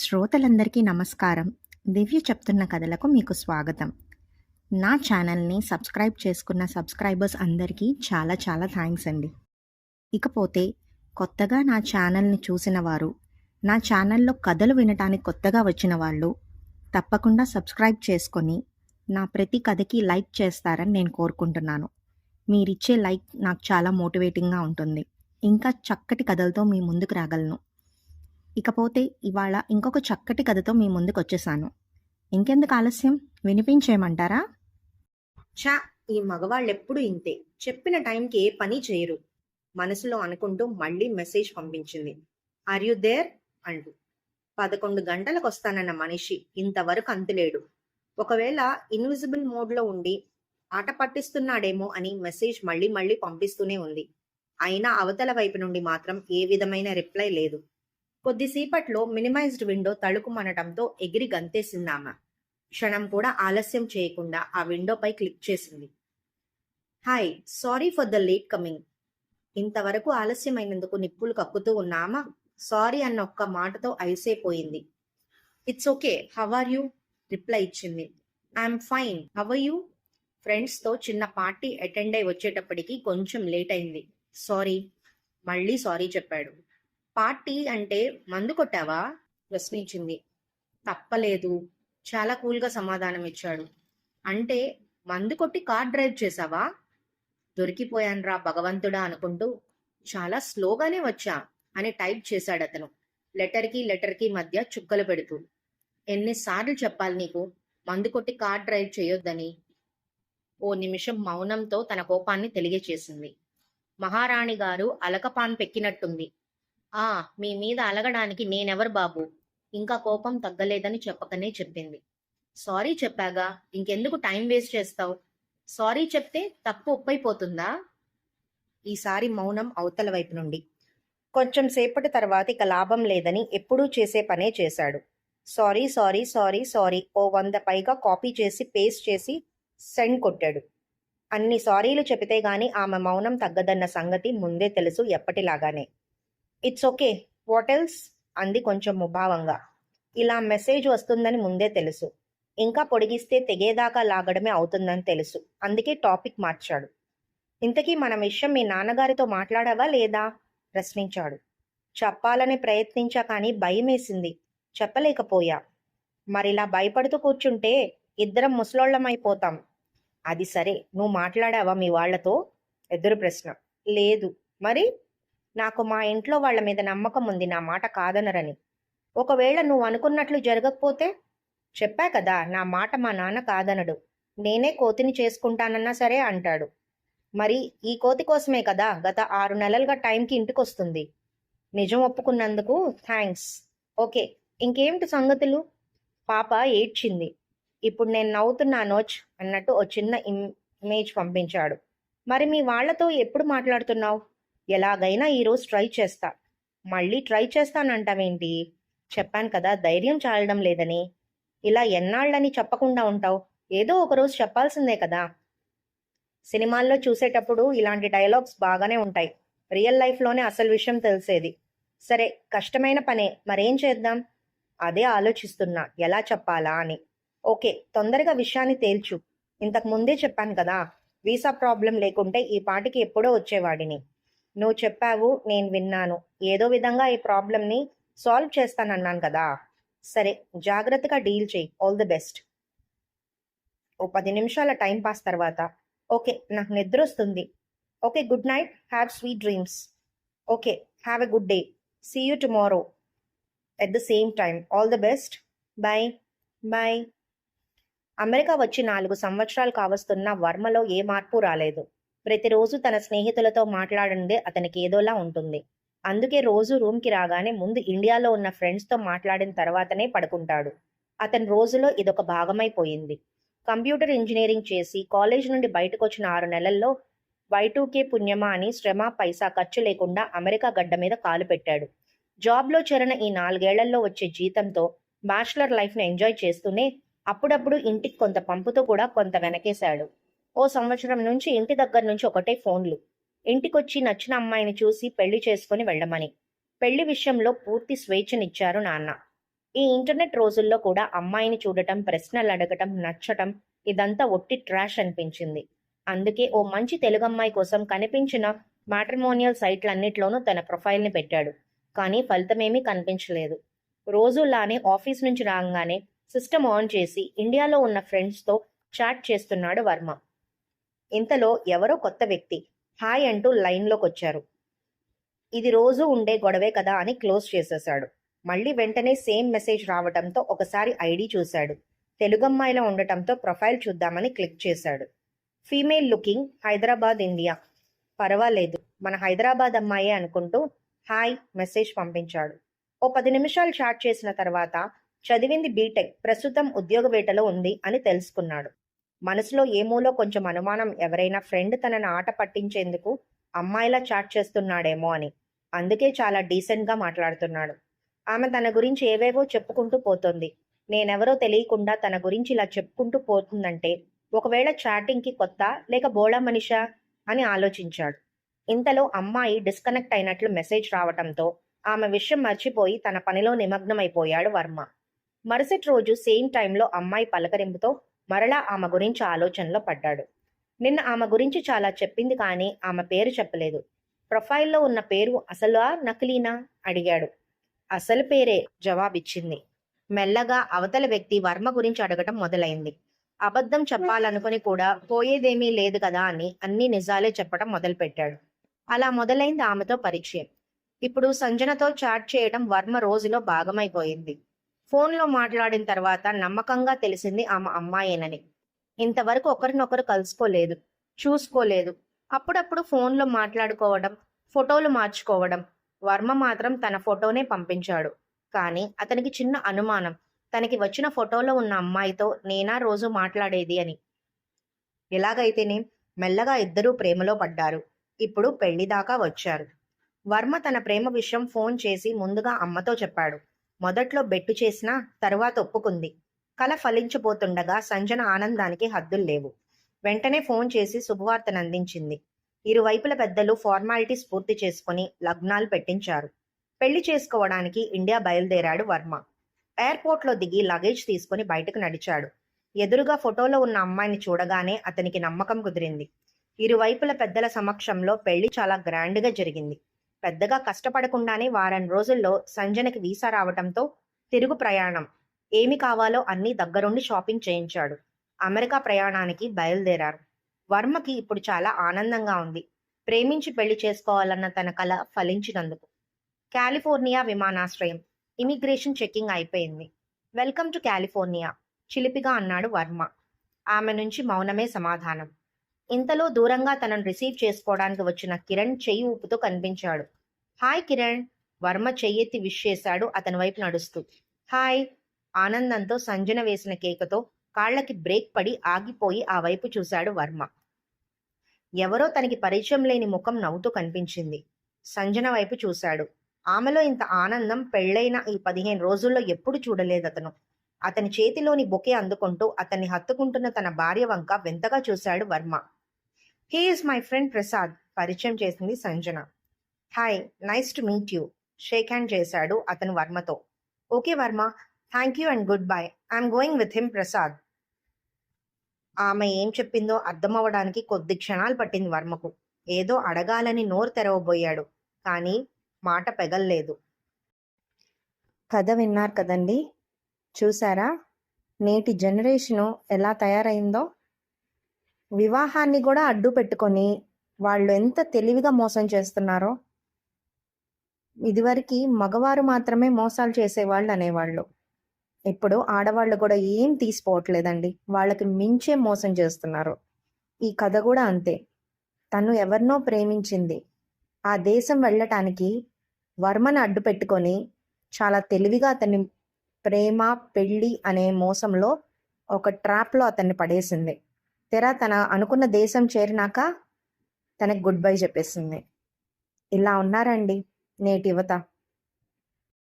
శ్రోతలందరికీ నమస్కారం. దివ్య చెప్తున్న కథలకు మీకు స్వాగతం. నా ఛానల్‌ని సబ్స్క్రైబ్ చేసుకున్న సబ్స్క్రైబర్స్ అందరికీ చాలా చాలా థాంక్స్ అండి. ఇకపోతే కొత్తగా నా ఛానల్‌ని చూసిన వారు, నా ఛానల్‌లో కథలు వినటానికి కొత్తగా వచ్చిన వాళ్ళు తప్పకుండా సబ్స్క్రైబ్ చేసుకొని, నా ప్రతి కథకి లైక్ చేస్తారని నేను కోరుకుంటున్నాను. మీరిచ్చే లైక్ నాకు చాలా మోటివేటింగ్‌గా ఉంటుంది. ఇంకా చక్కటి కథలతో మీ ముందుకు రాగలను. ఇకపోతే ఇవాళ ఇంకొక చక్కటి కథతో మీ ముందుకొచ్చేసాను. ఇంకెందుకు ఆలస్యం, వినిపించేయమంటారా? ఛా! ఈ మగవాళ్ళెప్పుడు ఇంతే. చెప్పిన టైంకి ఏ పని చేయరు. మనసులో అనుకుంటూ మళ్ళీ మెసేజ్ పంపించింది. ఆర్ యు దేర్ అంటూ. 11 గంటలకొస్తానన్న మనిషి ఇంతవరకు అంతులేడు. ఒకవేళ ఇన్విజిబుల్ మోడ్లో ఉండి ఆట పట్టిస్తున్నాడేమో అని మెసేజ్ మళ్ళీ మళ్ళీ పంపిస్తూనే ఉంది. అయినా అవతల వైపు నుండి మాత్రం ఏ విధమైన రిప్లై లేదు. కొద్దిసేపట్లో మినిమైజ్డ్ విండో తళుకుమనటంతో ఎగిరి గంతేసిందామె. క్షణం కూడా ఆలస్యం చేయకుండా ఆ విండోపై క్లిక్ చేసింది. Hi, sorry for the late coming. ఇంతవరకు ఆలస్యమైనందుకు నిప్పులు కక్కుతూ ఉన్నామా సారీ అన్న ఒక్క మాటతో ఐసైపోయింది. It's okay, how are you reply ఇచ్చింది. I'm fine, how are you. ఫ్రెండ్స్తో చిన్న పార్టీ అటెండ్ అయి వచ్చేటప్పటికి కొంచెం లేట్ అయింది. సారీ. మళ్ళీ సారీ చెప్పాడు. పార్టీ అంటే మందు కొట్టావా ప్రశ్నించింది. తప్పలేదు, చాలా కూల్గా సమాధానం ఇచ్చాడు. అంటే మందు కొట్టి కార్ డ్రైవ్ చేసావా? దొరికిపోయాన్రా భగవంతుడా అనుకుంటూ చాలా స్లోగానే వచ్చా అని టైప్ చేశాడు అతను, లెటర్కి మధ్య చుక్కలు పెడుతూ. ఎన్నిసార్లు చెప్పాలి నీకు మందు కొట్టి కార్ డ్రైవ్ చేయొద్దని? ఓ నిమిషం మౌనంతో తన కోపాన్ని తెలియచేసింది. మహారాణి గారు అలకపాన్ పెక్కినట్టుంది. మీ మీద అలగడానికి నేనెవరు బాబు? ఇంకా కోపం తగ్గలేదని చెప్పకనే చెప్పింది. సారీ చెప్పాగా, ఇంకెందుకు టైం వేస్ట్ చేస్తావు? సారీ చెప్తే తప్పు ఒప్పైపోతుందా? ఈసారి మౌనం అవతల వైపు నుండి. కొంచెం సేపటి తర్వాత ఇక లాభం లేదని ఎప్పుడూ చేసే పనే చేశాడు. సారీ సారీ సారీ సారీ ఓ 100 పైగా కాపీ చేసి పేస్ట్ చేసి సెండ్ కొట్టాడు. అన్ని సారీలు చెబితే గాని ఆమె మౌనం తగ్గదన్న సంగతి ముందే తెలుసు ఎప్పటిలాగానే. ఇట్స్ ఓకే, వాట్ ఎల్స్ అంది కొంచెం ముభావంగా. ఇలా మెసేజ్ వస్తుందని ముందే తెలుసు. ఇంకా పొడిగిస్తే తెగేదాకా లాగడమే అవుతుందని తెలుసు. అందుకే టాపిక్ మార్చాడు. ఇంతకీ మన విషయం మీ నాన్నగారితో మాట్లాడావా లేదా ప్రశ్నించాడు. చెప్పాలని ప్రయత్నించా కానీ భయమేసింది, చెప్పలేకపోయా. మరిలా భయపడుతూ కూర్చుంటే ఇద్దరం ముసలోళ్ళమైపోతాం. అది సరే, నువ్వు మాట్లాడావా మీ వాళ్లతో? ఎదురు ప్రశ్న. లేదు. మరి? నాకు మా ఇంట్లో వాళ్ళ మీద నమ్మకం ఉంది, నా మాట కాదనరని. ఒకవేళ నువ్వు అనుకున్నట్లు జరగకపోతే? చెప్పా కదా, నా మాట మా నాన్న కాదనడు. నేనే కోతిని చేసుకుంటానన్నా సరే అంటాడు. మరి ఈ కోతి కోసమే కదా గత 6 నెలలుగా టైంకి ఇంటికొస్తుంది. నిజం ఒప్పుకున్నందుకు థ్యాంక్స్. ఓకే, ఇంకేమిటి సంగతులు? పాప ఏడ్చింది. ఇప్పుడు నేను నవ్వుతున్నానోచ్ అన్నట్టు ఓ చిన్న ఇమేజ్ పంపించాడు. మరి మీ వాళ్లతో ఎప్పుడు మాట్లాడుతున్నావు? ఎలాగైనా ఈరోజు ట్రై చేస్తా. మళ్ళీ ట్రై చేస్తానంటావేంటి? చెప్పాను కదా ధైర్యం చాలడం లేదని. ఇలా ఎన్నాళ్ళని చెప్పకుండా ఉంటావు? ఏదో ఒకరోజు చెప్పాల్సిందే కదా. సినిమాల్లో చూసేటప్పుడు ఇలాంటి డైలాగ్స్ బాగానే ఉంటాయి. రియల్ లైఫ్లోనే అసలు విషయం తెలిసేది. సరే, కష్టమైన పనే, మరేం చేద్దాం? అదే ఆలోచిస్తున్నా, ఎలా చెప్పాలా అని. ఓకే, తొందరగా విషయాన్ని తేల్చు. ఇంతకు ముందే చెప్పాను కదా, వీసా ప్రాబ్లం లేకుంటే ఈ పాటికి ఎప్పుడో వచ్చేవాడిని. నువ్వు చెప్పావు, నేను విన్నాను. ఏదో విధంగా ఈ ప్రాబ్లంని సాల్వ్ చేస్తానన్నాను కదా. సరే, జాగ్రత్తగా డీల్ చేయి. All the best. ఓ 10 నిమిషాల టైం పాస్ తర్వాత, ఓకే, నాకు నిద్ర వస్తుంది. Okay, good night, have sweet dreams. Okay, have a good day. See you tomorrow at the same time. All the best. Bye bye. America వచ్చి 4 సంవత్సరాలు కావస్తున్న వర్మలో ఏ మార్పు రాలేదు. ప్రతిరోజు తన స్నేహితులతో మాట్లాడందే అతనికి ఏదోలా ఉంటుంది. అందుకే రోజు రూమ్కి రాగానే ముందు ఇండియాలో ఉన్న ఫ్రెండ్స్తో మాట్లాడిన తర్వాతనే పడుకుంటాడు. అతని రోజులో ఇదొక భాగమైపోయింది. కంప్యూటర్ ఇంజనీరింగ్ చేసి కాలేజ్ నుండి బయటకు వచ్చిన 6 నెలల్లో Y2K పుణ్యమా అని శ్రమ పైసా ఖర్చు లేకుండా అమెరికా గడ్డ మీద కాలు పెట్టాడు. జాబ్లో చేరిన ఈ 4 ఏళ్లలో వచ్చే జీతంతో బ్యాచులర్ లైఫ్ను ఎంజాయ్ చేస్తూనే అప్పుడప్పుడు ఇంటికి కొంత పంపుతూ కూడా కొంత వెనకేశాడు. ఓ సంవత్సరం నుంచి ఇంటి దగ్గర నుంచి ఒకటే ఫోన్లు. ఇంటికొచ్చి నచ్చిన అమ్మాయిని చూసి పెళ్లి చేసుకుని వెళ్ళమని. పెళ్లి విషయంలో పూర్తి స్వేచ్ఛనిచ్చారు నాన్న. ఈ ఇంటర్నెట్ రోజుల్లో కూడా అమ్మాయిని చూడటం, ప్రశ్నలు అడగటం, నచ్చటం ఇదంతా ఒట్టి ట్రాష్ అనిపించింది. అందుకే ఓ మంచి తెలుగమ్మాయి కోసం కనిపించిన మ్యాట్రిమోనియల్ సైట్లన్నిట్లోనూ తన ప్రొఫైల్‌ని పెట్టాడు. కానీ ఫలితమేమీ కనిపించలేదు. రోజులానే ఆఫీస్ నుంచి రాగానే సిస్టమ్ ఆన్ చేసి ఇండియాలో ఉన్న ఫ్రెండ్స్‌తో చాట్ చేస్తున్నాడు వర్మ. ఇంతలో ఎవరో కొత్త వ్యక్తి హాయ్ అంటూ లైన్‌లోకొచ్చారు. ఇది రోజూ ఉండే గొడవే కదా అని క్లోజ్ చేసేశాడు. మళ్ళీ వెంటనే సేమ్ మెసేజ్ రావటంతో ఒకసారి ఐడి చూశాడు. తెలుగమ్మాయిలో ఉండటంతో ప్రొఫైల్ చూద్దామని క్లిక్ చేశాడు. Female looking, Hyderabad, India. పర్వాలేదు, మన హైదరాబాద్ అమ్మాయే అనుకుంటూ హాయ్ మెసేజ్ పంపించాడు. ఓ 10 నిమిషాలు చాట్ చేసిన తర్వాత చదివింది బీటెక్, ప్రస్తుతం ఉద్యోగ వేటలో ఉంది అని తెలుసుకున్నాడు. మనసులో ఏమూలో కొంచెం అనుమానం, ఎవరైనా ఫ్రెండ్ తనని ఆట పట్టించేందుకు అమ్మాయిలా చాట్ చేస్తున్నాడేమో అని. అందుకే చాలా డీసెంట్గా మాట్లాడుతున్నాడు. ఆమె తన గురించి ఏవేవో చెప్పుకుంటూ పోతోంది. నేనెవరో తెలియకుండా తన గురించి ఇలా చెప్పుకుంటూ పోతుందంటే ఒకవేళ చాటింగ్కి కొత్త లేక బోళా మనిషా అని ఆలోచించాడు. ఇంతలో అమ్మాయి డిస్కనెక్ట్ అయినట్లు మెసేజ్ రావటంతో ఆమె విషయం మర్చిపోయి తన పనిలో నిమగ్నమైపోయాడు వర్మ. మరుసటి రోజు సేమ్ టైంలో అమ్మాయి పలకరింపుతో మరలా ఆమె గురించి ఆలోచనలో పడ్డాడు. నిన్న ఆమె గురించి చాలా చెప్పింది కానీ ఆమె పేరు చెప్పలేదు. ప్రొఫైల్లో ఉన్న పేరు అసలా నకిలీనా అడిగాడు. అసలు పేరే జవాబిచ్చింది. మెల్లగా అవతల వ్యక్తి వర్మ గురించి అడగటం మొదలైంది. అబద్ధం చెప్పాలనుకుని కూడా పోయేదేమీ లేదు కదా అని అన్ని నిజాలే చెప్పడం మొదలుపెట్టాడు. అలా మొదలైంది ఆమెతో పరిచయం. ఇప్పుడు సంజనతో చాట్ చేయడం వర్మ రోజులో భాగమైపోయింది. ఫోన్లో మాట్లాడిన తర్వాత నమ్మకంగా తెలిసింది ఆమె అమ్మాయేనని. ఇంతవరకు ఒకరినొకరు కలుసుకోలేదు, చూసుకోలేదు. అప్పుడప్పుడు ఫోన్లో మాట్లాడుకోవడం, ఫోటోలు మార్చుకోవడం. వర్మ మాత్రం తన ఫోటోనే పంపించాడు. కానీ అతనికి చిన్న అనుమానం, తనకి వచ్చిన ఫోటోలో ఉన్న అమ్మాయితో నేనా రోజు మాట్లాడేది అని. ఎలాగైతేనే మెల్లగా ఇద్దరూ ప్రేమలో పడ్డారు. ఇప్పుడు పెళ్లి దాకా వచ్చారు. వర్మ తన ప్రేమ విషయం ఫోన్ చేసి ముందుగా అమ్మతో చెప్పాడు. మొదట్లో బెట్టు చేసినా తరువాత ఒప్పుకుంది. కల ఫలించబోతుండగా సంజన ఆనందానికి హద్దుల్లేవు. వెంటనే ఫోన్ చేసి శుభవార్తనందించింది. ఇరువైపుల పెద్దలు ఫార్మాలిటీస్ పూర్తి చేసుకుని లగ్నాలు పెట్టించారు. పెళ్లి చేసుకోవడానికి ఇండియా బయలుదేరాడు వర్మ. ఎయిర్పోర్ట్లో దిగి లగేజ్ తీసుకుని బయటకు నడిచాడు. ఎదురుగా ఫోటోలో ఉన్న అమ్మాయిని చూడగానే అతనికి నమ్మకం కుదిరింది. ఇరువైపుల పెద్దల సమక్షంలో పెళ్లి చాలా గ్రాండ్గా జరిగింది. పెద్దగా కష్టపడకుండానే వారం రోజుల్లో సంజనకి వీసా రావటంతో తిరుగు ప్రయాణం. ఏమి కావాలో అన్నీ దగ్గరుండి షాపింగ్ చేయించాడు. అమెరికా ప్రయాణానికి బయలుదేరారు. వర్మకి ఇప్పుడు చాలా ఆనందంగా ఉంది. ప్రేమించి పెళ్లి చేసుకోవాలన్న తన కల ఫలించినందుకు. కాలిఫోర్నియా విమానాశ్రయం. ఇమిగ్రేషన్ చెకింగ్ అయిపోయింది. వెల్కమ్ టు కాలిఫోర్నియా, చిలిపిగా అన్నాడు వర్మ. ఆమె నుంచి మౌనమే సమాధానం. ఇంతలో దూరంగా తనను రిసీవ్ చేసుకోవడానికి వచ్చిన కిరణ్ చెయ్యి ఊపుతూ కనిపించాడు. హాయ్ కిరణ్. వర్మ చెయ్యెత్తి విష్ చేశాడు అతని వైపు నడుస్తూ. హాయ్. ఆనందంతో సంజన వేసిన కేకతో కాళ్లకి బ్రేక్ పడి ఆగిపోయి ఆ వైపు చూశాడు వర్మ. ఎవరో తనకి పరిచయం లేని ముఖం నవ్వుతూ కనిపించింది. సంజన వైపు చూశాడు. ఆమెలో ఇంత ఆనందం పెళ్లైన ఈ 15 రోజుల్లో ఎప్పుడు చూడలేదతను. అతని చేతిలోని బొకే అందుకుంటూ అతన్ని హత్తుకుంటున్న తన భార్య వంక వింతగా చూశాడు Varma. He is my friend Prasad, పరిచయం చేసింది Sanjana. Hi, nice to meet you, shake hand చేశాడు అతను వర్మతో. Okay Varma, thank you and goodbye. I'm going with him Prasad. ఆమె ఏం చెప్పిందో అర్థమవడానికి కొద్ది క్షణాలు పట్టింది వర్మకు. ఏదో అడగాలని నోరు తెరవబోయాడు, కానీ మాట పెగల్లేదు. కథ విన్నారు కదండి, చూసారా నేటి జనరేషను ఎలా తయారైందో. వివాహాన్ని కూడా అడ్డు పెట్టుకొని వాళ్ళు ఎంత తెలివిగా మోసం చేస్తున్నారో. ఇదివరకు మగవారు మాత్రమే మోసాలు చేసేవాళ్ళు అనేవాళ్ళు. ఇప్పుడు ఆడవాళ్ళు కూడా ఏం తీసిపోవట్లేదండి, వాళ్ళకి మించే మోసం చేస్తున్నారు. ఈ కథ కూడా అంతే. తను ఎవరినో ప్రేమించింది. ఆ దేశం వెళ్ళటానికి వర్మను అడ్డు పెట్టుకొని చాలా తెలివిగా అతన్ని ప్రేమ పెళ్ళి అనే మోసంలో ఒక ట్రాప్లో అతన్ని పడేసింది. తన అనుకున్న దేశం చేరినాక తనకు గుడ్ బై చెప్పేసింది. ఇలా ఉన్నారండి నేటి యువత.